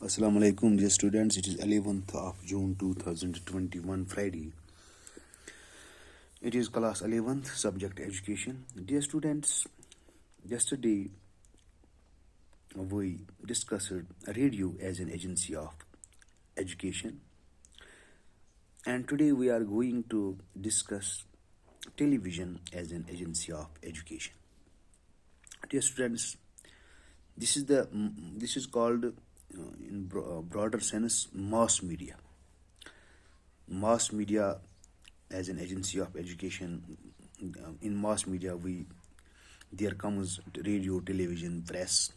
Assalamu alaikum, dear students. It is 11th of June 2021, Friday. It is class 11th, subject education. Dear students, yesterday we discussed radio as an agency of education, and today we are going to discuss television as an agency of education. Dear students, this is called in broader sense mass media. Mass media as an agency of education. In mass media, we there comes radio, television, press.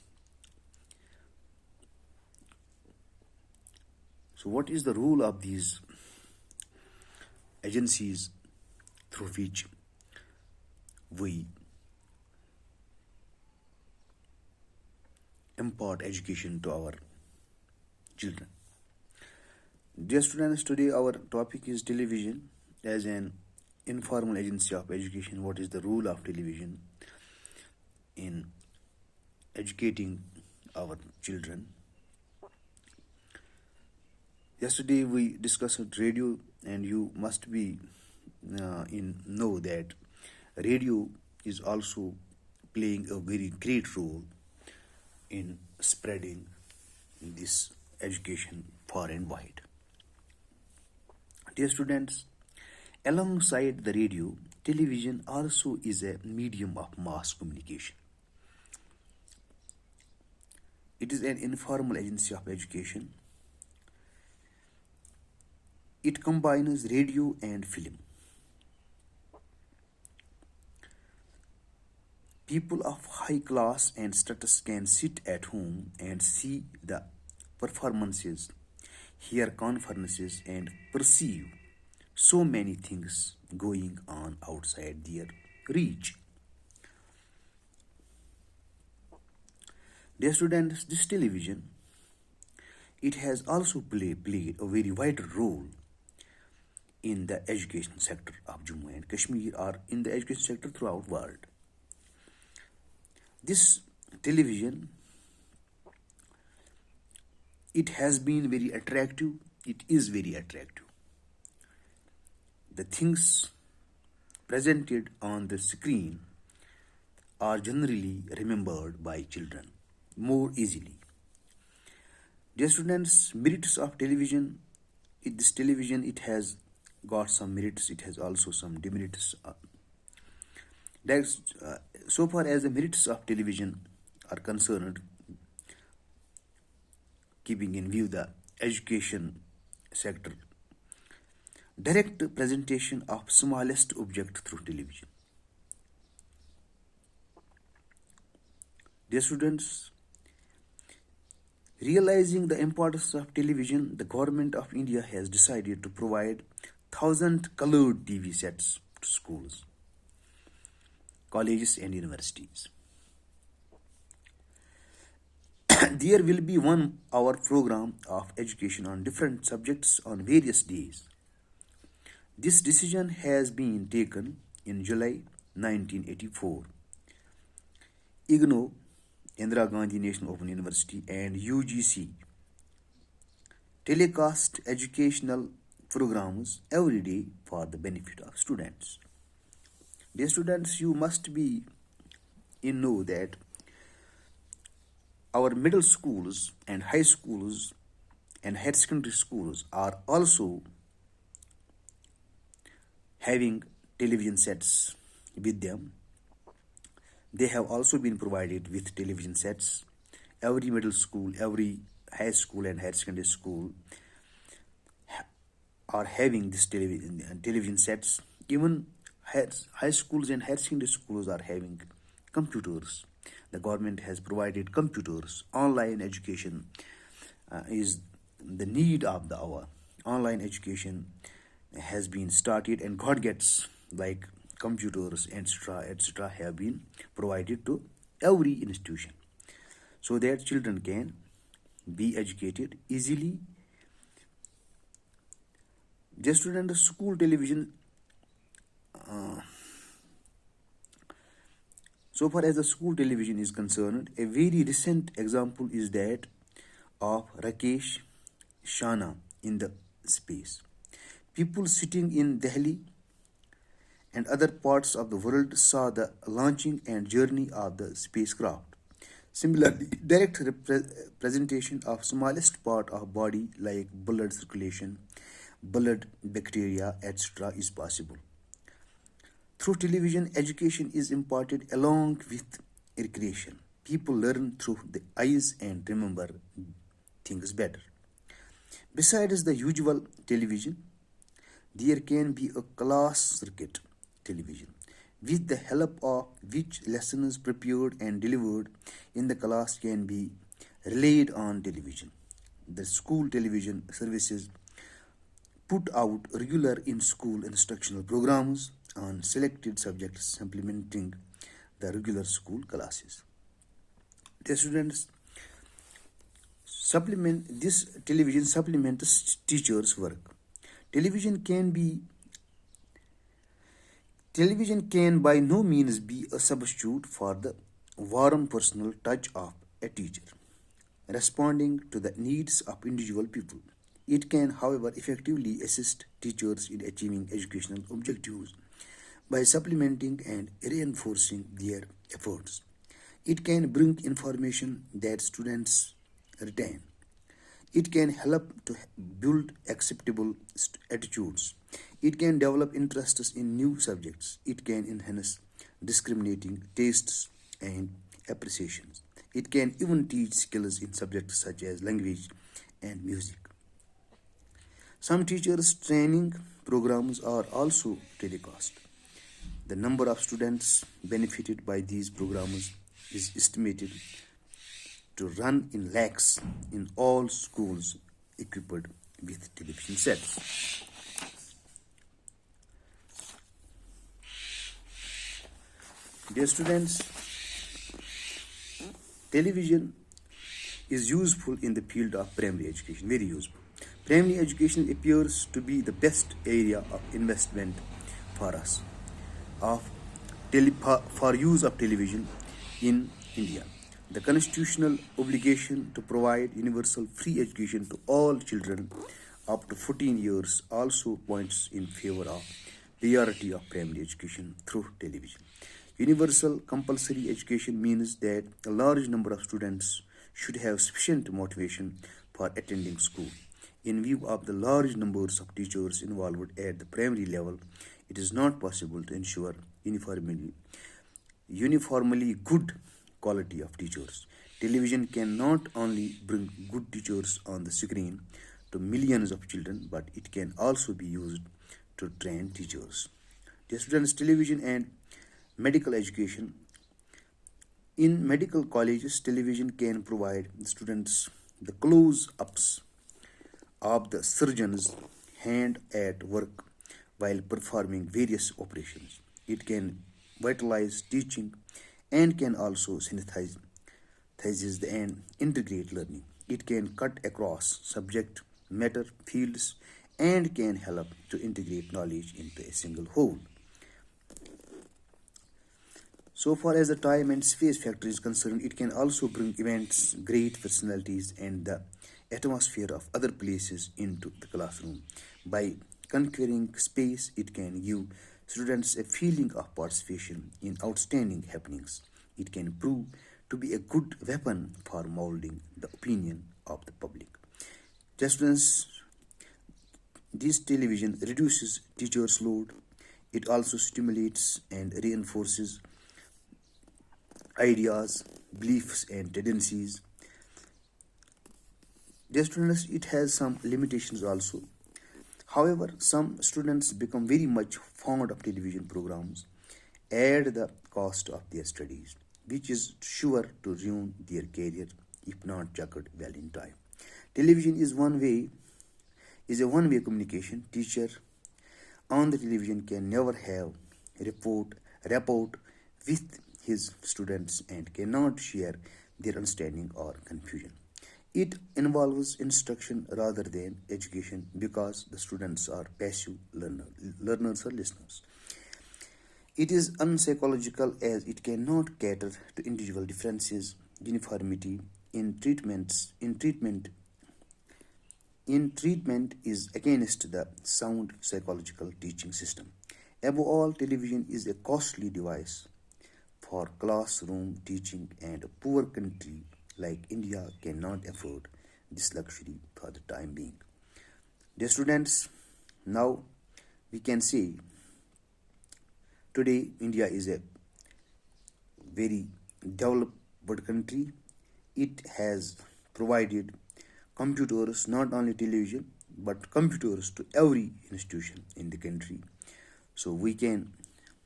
So, what is the role of these agencies through which we impart education to our children? Dear students, today our topic is television as an informal agency of education. What is the role of television in educating our children? Yesterday we discussed radio, and you must be know that radio is also playing a very great role in spreading this education far and wide. Dear students, alongside the radio, television also is a medium of mass communication. It is an informal agency of education. It combines radio and film. People of high class and status can sit at home and see the performances, hear conferences, and perceive so many things going on outside their reach. Dear students, this television, it has also played a very vital role in the education sector of Jammu and Kashmir, or in the education sector throughout world. This television, it has been very attractive. It is very attractive. The things presented on the screen are generally remembered by children more easily. Dear students, merits of television. This television, it has got some merits. It has also some demerits. So far as the merits of television are concerned, keeping in view the education sector, direct presentation of smallest object through television. Dear students, realizing the importance of television, the government of India has decided to provide 1,000 colored TV sets to schools, colleges, and universities. There will be 1 hour program of education on different subjects on various days. This decision has been taken in July 1984. IGNOU, Indira Gandhi National Open University, and UGC telecast educational programs every day for the benefit of students. Dear students, you must be in know that our middle schools and high schools and higher secondary schools are also having television sets with them. They have also been provided with television sets. Every middle school, every high school and higher secondary school are having this television sets. Even high schools and higher secondary schools are having computers. The government has provided computers. Online education is the need of the hour. Online education has been started, and gadgets like computers, etc., have been provided to every institution so that children can be educated easily. Just student, the school television. So far as the school television is concerned, a very recent example is that of Rakesh Shana in the space. People sitting in Delhi and other parts of the world saw the launching and journey of the spacecraft. Similarly, direct representation of smallest part of body like blood circulation, blood, bacteria, etc. is possible. Through television, education is imparted along with recreation. People learn through the eyes and remember things better. Besides the usual television, there can be a class circuit television with the help of which lessons prepared and delivered in the class can be relayed on television. The school television services put out regular in school instructional programs on selected subjects supplementing the regular school classes. The students supplement this television supplements teachers' work. Television can be Television can by no means be a substitute for the warm personal touch of a teacher, responding to the needs of individual people. It can, however, effectively assist teachers in achieving educational objectives by supplementing and reinforcing their efforts. It can bring information that students retain. It can help to build acceptable attitudes. It can develop interests in new subjects. It can enhance discriminating tastes and appreciations. It can even teach skills in subjects such as language and music. Some teachers' training programs are also telecast. The number of students benefited by these programs is estimated to run in lakhs in all schools equipped with television sets. Dear students, television is useful in the field of primary education, very useful. Primary education appears to be the best area of investment for us for use of television in India. The constitutional obligation to provide universal free education to all children up to 14 years also points in favor of priority of primary education through television. Universal compulsory education means that a large number of students should have sufficient motivation for attending school. In view of the large numbers of teachers involved at the primary level, it is not possible to ensure uniformly good quality of teachers. Television can not only bring good teachers on the screen to millions of children, but it can also be used to train teachers. Dear students, television and medical education. In medical colleges, television can provide students the close ups of the surgeon's hand at work while performing various operations. It can vitalize teaching and can also synthesize and integrate learning. It can cut across subject matter fields and can help to integrate knowledge into a single whole. So far as the time and space factor is concerned, it can also bring events, great personalities, and the atmosphere of other places into the classroom. By conquering space, it can give students a feeling of participation in outstanding happenings. It can prove to be a good weapon for molding the opinion of the public. Dear students, this television reduces teachers' load. It also stimulates and reinforces ideas, beliefs, and tendencies. Dear students, it has some limitations also. However, some students become very much fond of television programs at the cost of their studies, which is sure to ruin their career if not checked well in time. Television is a one-way communication. Teacher on the television can never have rapport with his students and cannot share their understanding or confusion. It involves instruction rather than education because the students are passive learners or listeners. It is unpsychological as it cannot cater to individual differences, uniformity, in treatment is against the sound psychological teaching system. Above all, television is a costly device for classroom teaching, and a poor country like India cannot afford this luxury for the time being. Dear students, now we can say today India is a very developed country. It has provided computers, not only television, but computers to every institution in the country. So we can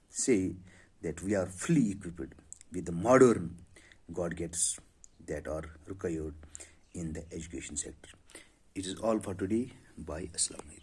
say that we are fully equipped with the modern gadgets that are required in the education sector. It is all for today. Bye. Assalamu alaikum.